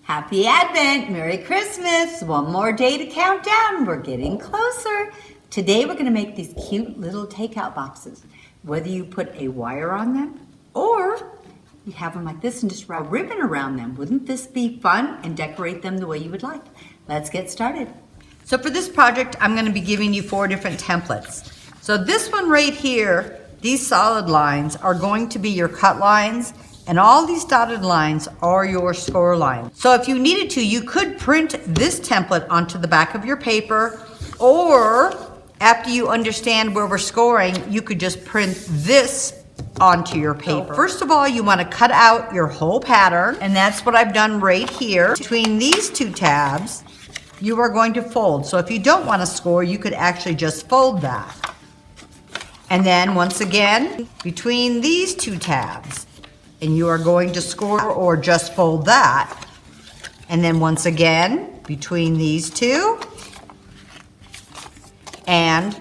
Happy Advent, Merry Christmas. One more day to count down. We're getting closer. Today we're going to make these cute little takeout boxes. Whether you put a wire on them or you have them like this and just wrap a ribbon around them. Wouldn't this be fun? And decorate them the way you would like. Let's get started. So for this project, I'm going to be giving you 4 different templates. So this one right here, these solid lines are going to be your cut lines, and all these dotted lines are your score lines. So if you needed to, you could print this template onto the back of your paper, or after you understand where we're scoring, you could just print this onto your paper. First of all, you want to cut out your whole pattern, and that's what I've done right here. Between these 2 tabs, you are going to fold. So if you don't want to score, you could actually just fold that. And then once again, between these 2 tabs, and you are going to score or just fold that. And then once again, between these 2, and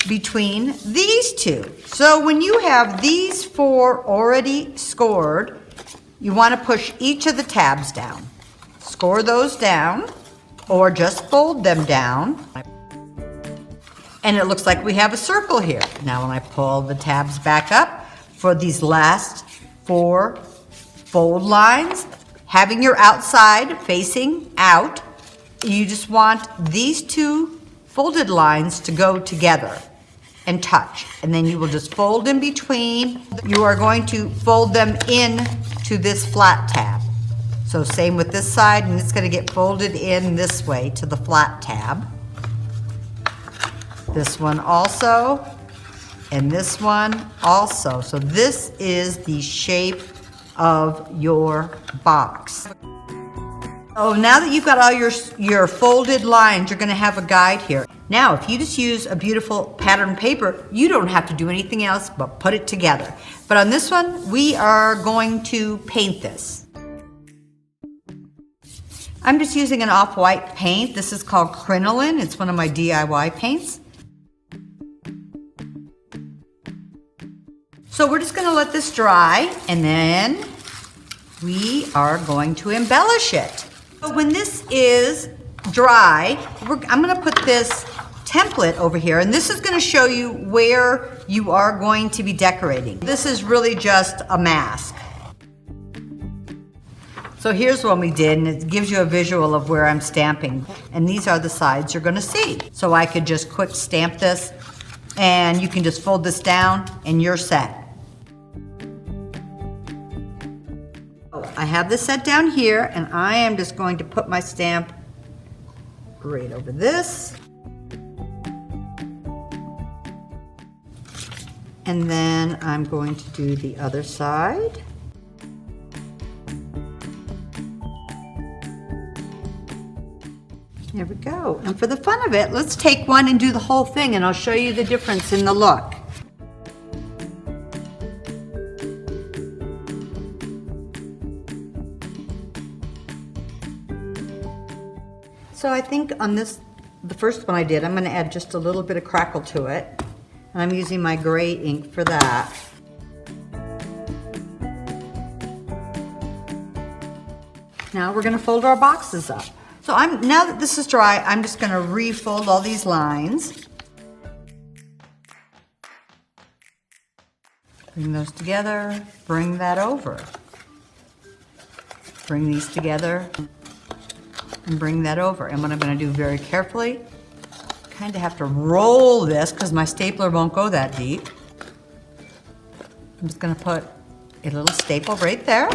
between these 2. So when you have these 4 already scored, you want to push each of the tabs down. Score those down, or just fold them down. And it looks like we have a circle here. Now when I pull the tabs back up, for these last 4 fold lines, having your outside facing out, you just want these 2 folded lines to go together and touch. And then you will just fold in between. You are going to fold them in to this flat tab. So same with this side, and it's going to get folded in this way to the flat tab. This one also, and this one also. So this is the shape of your box. Oh, now that you've got all your folded lines, you're going to have a guide here. Now, if you just use a beautiful pattern paper, you don't have to do anything else but put it together. But on this one, we are going to paint this. I'm just using an off-white paint. This is called crinoline. It's one of my DIY paints. So we're just going to let this dry, and then we are going to embellish it. So when this is dry, I'm going to put this template over here, and this is going to show you where you are going to be decorating. This is really just a mask. So here's what we did, and it gives you a visual of where I'm stamping. And these are the sides you're going to see. So I could just quick stamp this, and you can just fold this down, and you're set. I have this set down here, and I am just going to put my stamp right over this. And then I'm going to do the other side. There we go. And for the fun of it, let's take one and do the whole thing, and I'll show you the difference in the look. So I think on this, the first one I did, I'm going to add just a little bit of crackle to it. And I'm using my gray ink for that. Now we're going to fold our boxes up. So now that this is dry, I'm just going to refold all these lines. Bring those together, bring that over. Bring these together and bring that over. And what I'm going to do very carefully, kind of have to roll this because my stapler won't go that deep. I'm just going to put a little staple right there.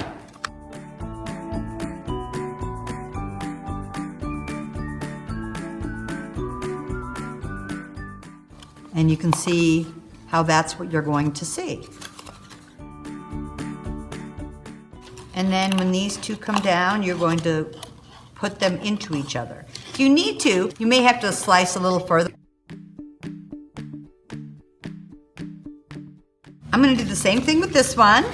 And you can see how that's what you're going to see. And then when these 2 come down, you're going to put them into each other. If you need to, you may have to slice a little further. I'm going to do the same thing with this one.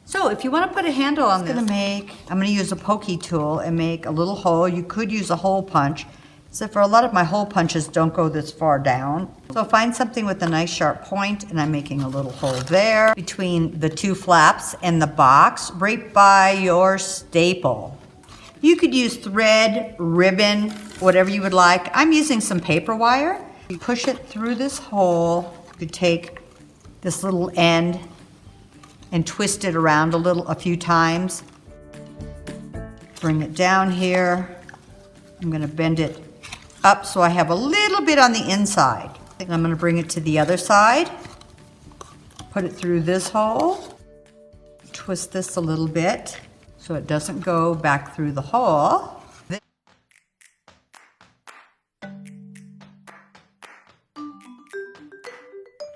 So if you want to put a handle on this, I'm going to use a pokey tool and make a little hole. You could use a hole punch. So for a lot of my hole punches don't go this far down. So find something with a nice sharp point, and I'm making a little hole there between the two flaps and the box right by your staple. You could use thread, ribbon, whatever you would like. I'm using some paper wire. You push it through this hole. You could take this little end and twist it around a few times. Bring it down here. I'm gonna bend it up so I have a little bit on the inside. I'm gonna bring it to the other side. Put it through this hole. Twist this a little bit so it doesn't go back through the hole.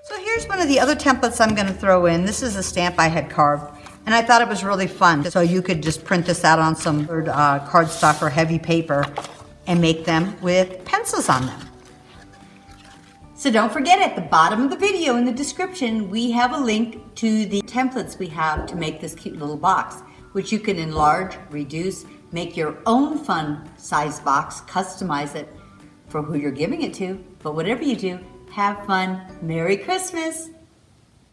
So here's one of the other templates I'm gonna throw in. This is a stamp I had carved, and I thought it was really fun. So you could just print this out on some cardstock or heavy paper and make them with pencils on them. So don't forget, at the bottom of the video in the description, we have a link to the templates we have to make this cute little box, which you can enlarge, reduce, make your own fun size box, customize it for who you're giving it to. But whatever you do, have fun. Merry Christmas!